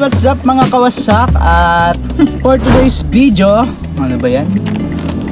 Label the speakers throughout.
Speaker 1: what's up mga kawasak? At for today's video, ano ba yan?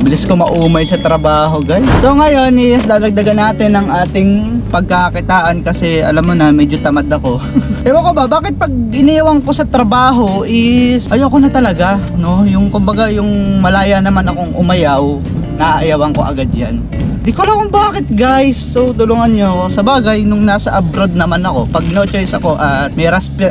Speaker 1: Bilis ko maumay sa trabaho guys. So ngayon is dadagdagan natin ng ating pagkakitaan kasi alam mo na medyo tamad ako. Ewan ko ba, bakit pag iniwan ko sa trabaho is ayoko na talaga, no? Yung kumbaga yung malaya naman akong umayaw, naaayawan ko agad yan. Di ko alam kung bakit guys. So tulungan nyo ako. Sa bagay, nung nasa abroad naman ako, pag no choice ako at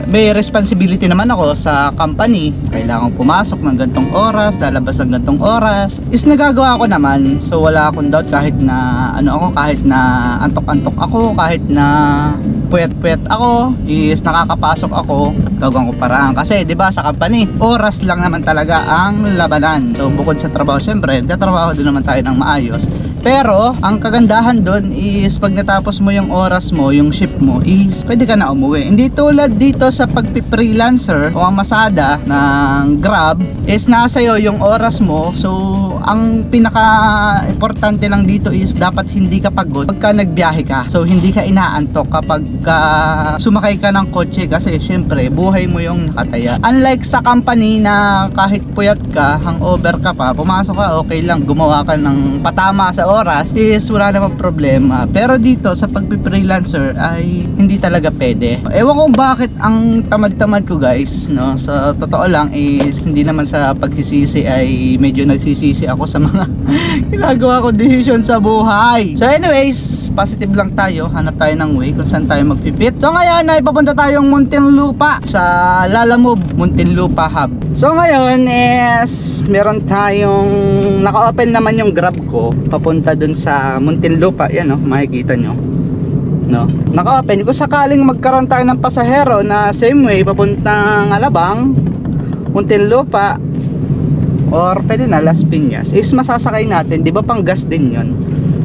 Speaker 1: may responsibility naman ako sa company, kailangan pumasok ng gantong oras, lalabas ng gantong oras, is nagagawa ko naman. So wala akong doubt kahit na ano ako, kahit na antok-antok ako, kahit na puyat-puyat ako, is nakakapasok ako, gagawin ko paraan. Kasi 'di ba sa company, oras lang naman talaga ang labanan. So bukod sa trabaho, syempre, nagtatrabaho din naman tayo ng maayos. Pero ang kagandahan doon is pag natapos mo yung oras mo, yung shift mo, is pwede ka na umuwi. Hindi tulad dito sa pagpi-freelancer o ang masada ng Grab is nasa iyo yung oras mo. So ang pinaka-importante lang dito is dapat hindi ka pagod pagka nagbiyahe ka. So hindi ka inaantok kapag sumakay ka ng kotse kasi syempre buhay mo yung nakataya. Unlike sa company na kahit puyat ka, hangover ka pa, pumasok ka, okay lang, gumawa ka ng patama sa oras is wala namang problema. Pero dito sa pagpi-freelancer ay hindi talaga pwede. Ewan ko bakit ang tamad-tamad ko guys, no? Sa totoo lang is hindi naman sa pagsisisi ay medyo nagsisisi ako sa mga ginagawa ko decision sa buhay. So anyways, positive lang tayo, hanap tayo ng way kung saan tayo magpipit. So ngayon ay papunta tayong Muntinlupa sa Lalamove Muntinlupa Hub. So ngayon is meron tayong naka-open naman yung Grab ko papunta dun sa Muntinlupa. Yan o, makikita nyo, no? Naka-open. Kung sakaling magkaroon tayo ng pasahero na same way papuntang Alabang, Muntinlupa, or pwede na Las Piñas, is masasakay natin, di ba pang gas din yon.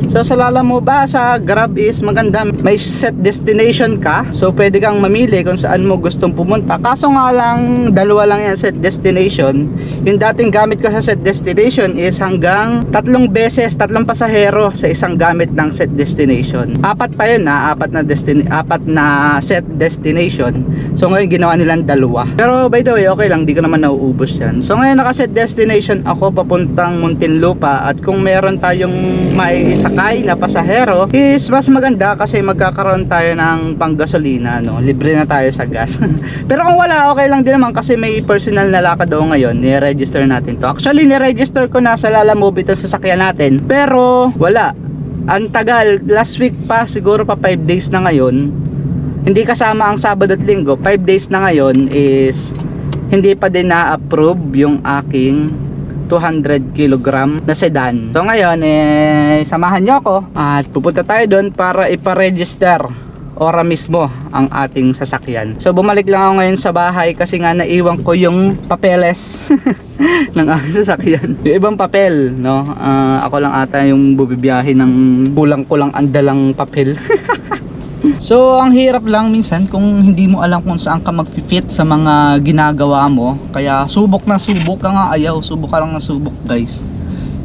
Speaker 1: So sa Lalamove ba sa Grab is maganda, may set destination ka, so pwede kang mamili kung saan mo gustong pumunta. Kaso nga lang, dalawa lang yan set destination. Yung dating gamit ko sa set destination is hanggang 3 beses, 3 pasahero sa isang gamit ng set destination. 4 pa yun na, 4 na set destination. So ngayon ginawa nilang 2. Pero by the way, okay lang, di ko naman nauubos yan. So ngayon naka set destination ako papuntang Muntinlupa, at kung meron tayong maiisakay na pasahero is mas maganda kasi magkakaroon tayo ng panggasolina, no? Libre na tayo sa gas. Pero kung wala, okay lang din naman kasi may personal na lakad daw ngayon, ni-register natin to. Actually, ni-register ko na sa Lalamove itong sasakyan natin, pero wala, ang tagal. Last week pa, siguro pa 5 days na ngayon, hindi kasama ang Sabado at Linggo, 5 days na ngayon is hindi pa din na-approve yung aking 200 kg na sedan. So ngayon samahan nyo ako at pupunta tayo doon para ipa-register ora mismo ang ating sasakyan. So bumalik lang ako ngayon sa bahay kasi nga naiwan ko yung papeles ng aking sasakyan. Yung ibang papel, no? Ako lang ata yung bubibiyahe ng kulang-kulang andalang papel. So ang hirap lang minsan kung hindi mo alam kung saan ka mag-fit sa mga ginagawa mo. Kaya subok na subok ka nga, ayaw, subok ka lang na subok guys.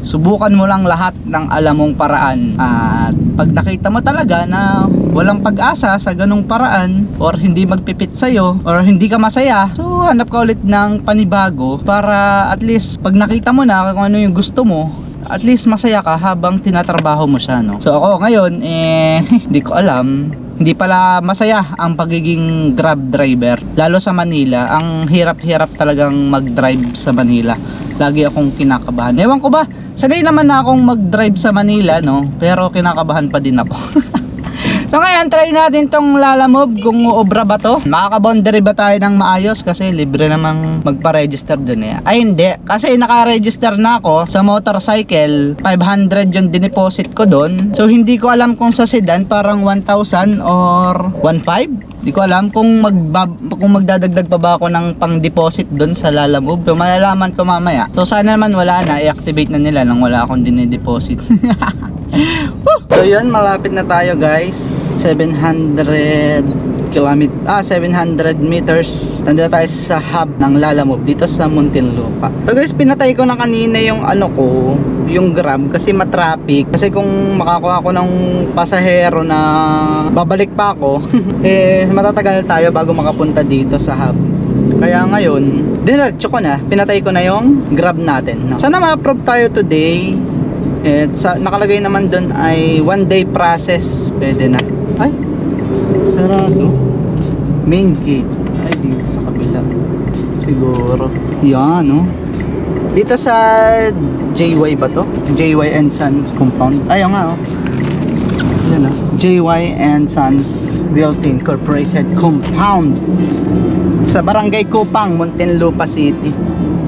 Speaker 1: Subukan mo lang lahat ng alam mong paraan. At pag nakita mo talaga na walang pag-asa sa ganong paraan, or hindi magpipit sa'yo, or hindi ka masaya, so hanap ka ulit ng panibago para at least pag nakita mo na kung ano yung gusto mo, at least masaya ka habang tinatrabaho mo siya, no? So ako ngayon hindi ko alam, hindi pala masaya ang pagiging Grab driver, lalo sa Manila. Ang hirap-hirap talagang mag-drive sa Manila. Lagi akong kinakabahan. Ewan ko ba, sanay naman na akong mag-drive sa Manila, no? Pero kinakabahan pa din ako. So ngayon, try natin tong Lalamove kung obra ba to. Makaka-boundary ba tayo ng maayos kasi libre namang magpa-register dun eh. Ay hindi, kasi naka-register na ako sa motorcycle. 500 yung dineposit ko dun. So hindi ko alam kung sa sedan parang 1,000 or 1,500. Di ko alam kung magdadagdag pa ba ako ng pang-deposit dun sa Lalamove. So malalaman ko mamaya. So sana naman wala na, i-activate na nila nang wala akong dine-deposit. So yun, malapit na tayo guys. 700 meters. Nandito tayo sa hub ng Lalamove dito sa Muntinlupa. So guys, pinatay ko na kanina yung ano ko, yung Grab kasi matraffic. Kasi kung makakuha ako ng pasahero na babalik pa ako matatagalan tayo bago makapunta dito sa hub. Kaya ngayon, diretso ko na, pinatay ko na yung Grab natin, no? Sana ma-approve tayo today. Nakalagay naman doon ay 1 day process. Pwede na. Ay, sarado. Main gate. Ay, dito sa kabila siguro. Yan, no? Dito sa JY ba to? JY and Sons compound. Ayaw nga, oh. Yan, oh. JY and Sons Realty Incorporated compound sa Barangay Kupang, Muntinlupa City,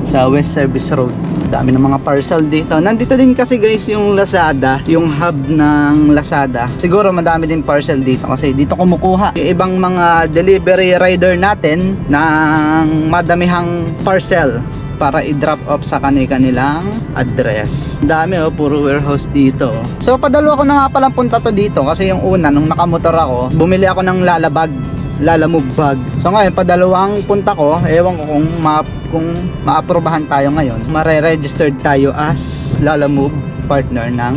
Speaker 1: sa West Service Road. Dami ng mga parcel dito. Nandito din kasi guys yung Lazada, yung hub ng Lazada. Siguro madami din parcel dito kasi dito kumukuha yung ibang mga delivery rider natin ng madamihang parcel para i-drop off sa kanilang address. Dami, oh, puro warehouse dito. So padalawa ko na nga palang punta to dito kasi yung una nung nakamotor ako, bumili ako ng Lalamove bag. So ngayon padalawang punta ko, ewan ko kung maaprobahan tayo ngayon. Mare-registered tayo as Lalamove partner ng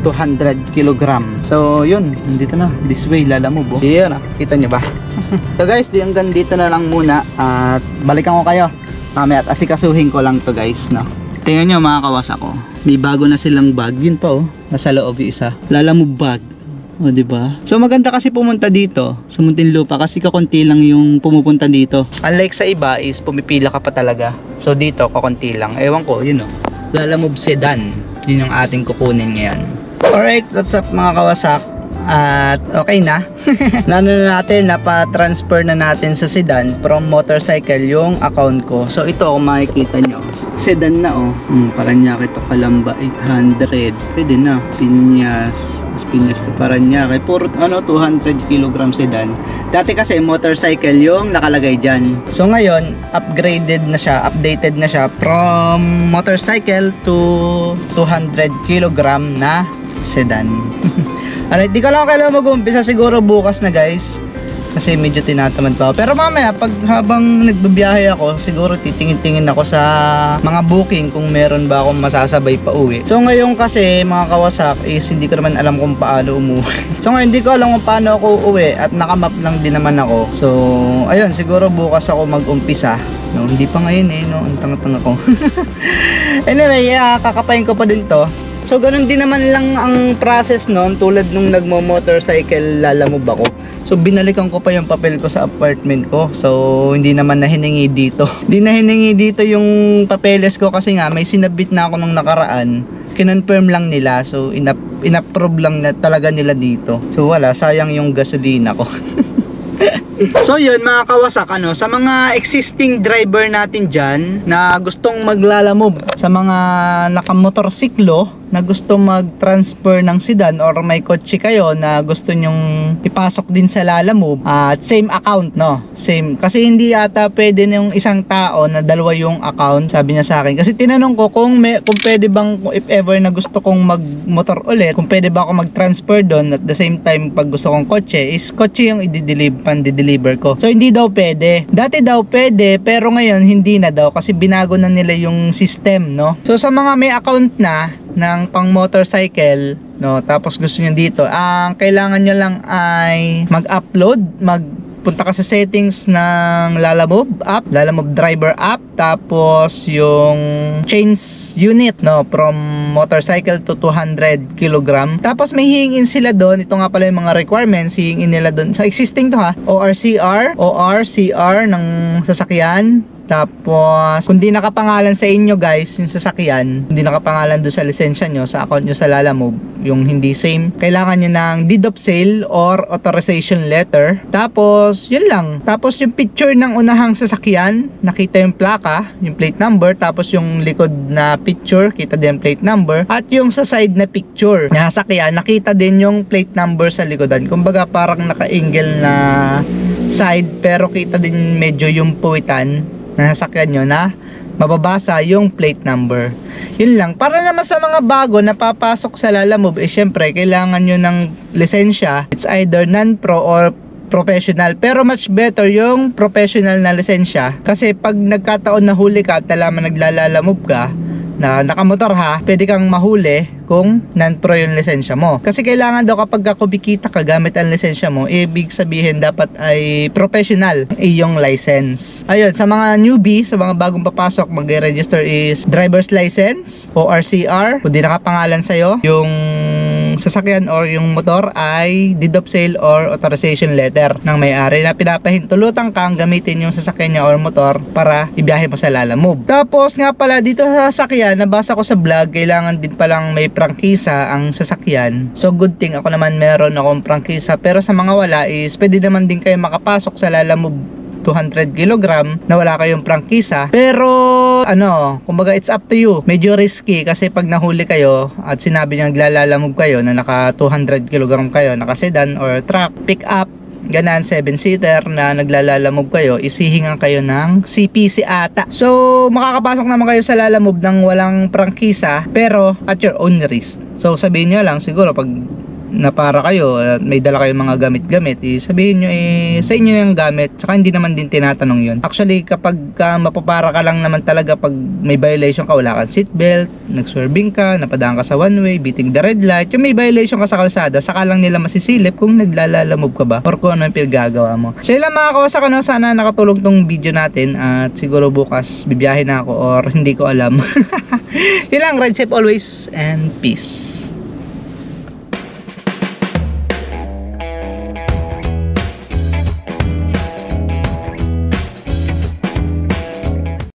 Speaker 1: 200 kg. So yun, dito na, this way Lalamove, oh. Yun, kita nyo ba? So guys, hanggang dito na lang muna at balikan ko kayo mamaya at asikasuhin ko lang to guys, no? Tingnan nyo mga kawasak ko, may bago na silang bag. Yun pa, oh, nasa loob yung isa, Lalamove bag. O, diba? So maganda kasi pumunta dito sa Muntinlupa kasi kakunti lang yung pumupunta dito. Unlike sa iba is pumipila ka pa talaga. So dito kakunti lang. Ewan ko, yun, o, Lalamove sedan. Yun yung ating kukunin ngayon. Alright, what's up mga kawasak? At okay na. Nano na natin, napa-transfer na natin sa sedan from motorcycle yung account ko. So ito, kung makikita nyo, sedan na, oh. Paranaque to Calamba 800. Pwede na. Piñas to Paranaque. Puro 200 kg sedan. Dati kasi motorcycle yung nakalagay dyan. So ngayon, upgraded na siya, updated na siya from motorcycle to 200 kg na sedan. Alright, di ko lang kailangan mag-umpisa, siguro bukas na guys kasi medyo tinatamad pa ako. Pero mamaya pag habang nagbabiyahe ako, siguro titingin-tingin ako sa mga booking kung meron ba akong masasabay pa uwi. So ngayon kasi mga kawasak is hindi ko naman alam kung paano umuwi. So ngayon hindi ko alam kung paano ako uwi at nakamap lang din naman ako. So ayun, siguro bukas ako mag-umpisa, no? Hindi pa ngayon, no? Ang tanga-tanga ko. Anyway, kakapain ko pa din to. So ganun din naman lang ang process noon, tulad nung nagmo-motorcycle Lalamove ako. So binalikan ko pa yung papel ko sa apartment ko. So hindi naman na hiningi dito. Hindi na hiningi dito yung papeles ko kasi nga may sinabit na ako nung nakaraan. Kinonfirm lang nila. So inapprove lang na talaga nila dito. So wala, sayang yung gasolina ko. So yun mga kawasak, sa mga existing driver natin dyan na gustong maglalamove, sa mga nakamotorsiklo na gusto mag-transfer ng sedan or may kotse kayo na gusto nyong ipasok din sa Lalamove at same account, no? Same. Kasi hindi ata pwede yung isang tao na dalawa yung account, sabi niya sa akin. Kasi tinanong ko kung pwede bang, if ever na gusto kong magmotor ulit, kung pwede ba ako mag-transfer doon at the same time pag gusto kong kotse, is kotse yung pan-deliver ko. So hindi daw pwede. Dati daw pwede, pero ngayon hindi na daw kasi binago na nila yung system, no? So sa mga may account na ng pang motorcycle, no, tapos gusto niyo dito, ang kailangan nyo lang ay mag-upload, punta ka sa settings ng Lalamove app, Lalamove driver app, tapos yung change unit, no, from motorcycle to 200 kg. Tapos may hihingin sila doon, ito nga pala yung mga requirements, hihingin nila doon sa existing to, ha, ORCR ng sasakyan. Tapos kung di nakapangalan sa inyo guys yung sasakyan, hindi nakapangalan doon sa lisensya nyo, sa account nyo sa Lalamove, yung hindi same, kailangan nyo ng deed of sale or authorization letter. Tapos yun lang. Tapos yung picture ng unahang sasakyan, nakita yung plaka, yung plate number. Tapos yung likod na picture, kita din yung plate number. At yung sa side na picture na sasakyan, nakita din yung plate number sa likodan. Kumbaga parang naka-angle na side, pero kita din medyo yung puwitan na sasakyan nyo na mababasa yung plate number. Yun lang. Para naman sa mga bago na papasok sa Lalamove, syempre kailangan nyo ng lisensya. It's either non-pro or professional, pero much better yung professional na lisensya kasi pag nagkataon na huli ka at alaman naglalalamove ka na nakamotor, ha, pwede kang mahuli kung non-pro yung lisensya mo. Kasi kailangan daw kapag kumikita ka gamit ang lisensya mo, ibig sabihin dapat ay professional iyong license. Ayun, sa mga newbie, sa mga bagong papasok, mag-register is driver's license o RCR. Kung di nakapangalan sa'yo, yung sasakyan or yung motor ay deed of sale or authorization letter ng may-ari na pinapahintulutan kang gamitin yung sasakyan niya or motor para ibiyahe mo sa Lalamove. Tapos nga pala dito sa sasakyan, nabasa ko sa vlog, kailangan din palang may prangkisa ang sasakyan. So good thing ako naman meron akong prangkisa, pero sa mga wala is pwede naman din kayo makapasok sa Lalamove 200 kg na wala kayong prangkisa. Pero ano, kumbaga it's up to you. Medyo risky kasi pag nahuli kayo at sinabi niya naglalamove kayo na naka 200 kg kayo, naka sedan or truck, pick up, ganan 7-seater na naglalalamove kayo, isihingan kayo ng CPC ata. So makakapasok naman kayo sa Lalamove ng walang prangkisa pero at your own risk. So sabihin nyo lang siguro pag napara kayo at may dala kayong mga gamit-gamit, sabihin nyo sa inyo yung gamit, tsaka hindi naman din tinatanong yun. Actually kapag mapapara ka lang naman talaga pag may violation ka, wala kang seatbelt, nagswerving ka, napadaan ka sa one way, beating the red light, yung may violation ka sa kalsada, saka lang nila masisilip kung naglalalamove ka ba or kung ano yung pinagagawa mo. So yun lang mga kawasak, sana nakatulong tong video natin at siguro bukas bibiyahin na ako or hindi ko alam. Yun lang, ride safe always and peace.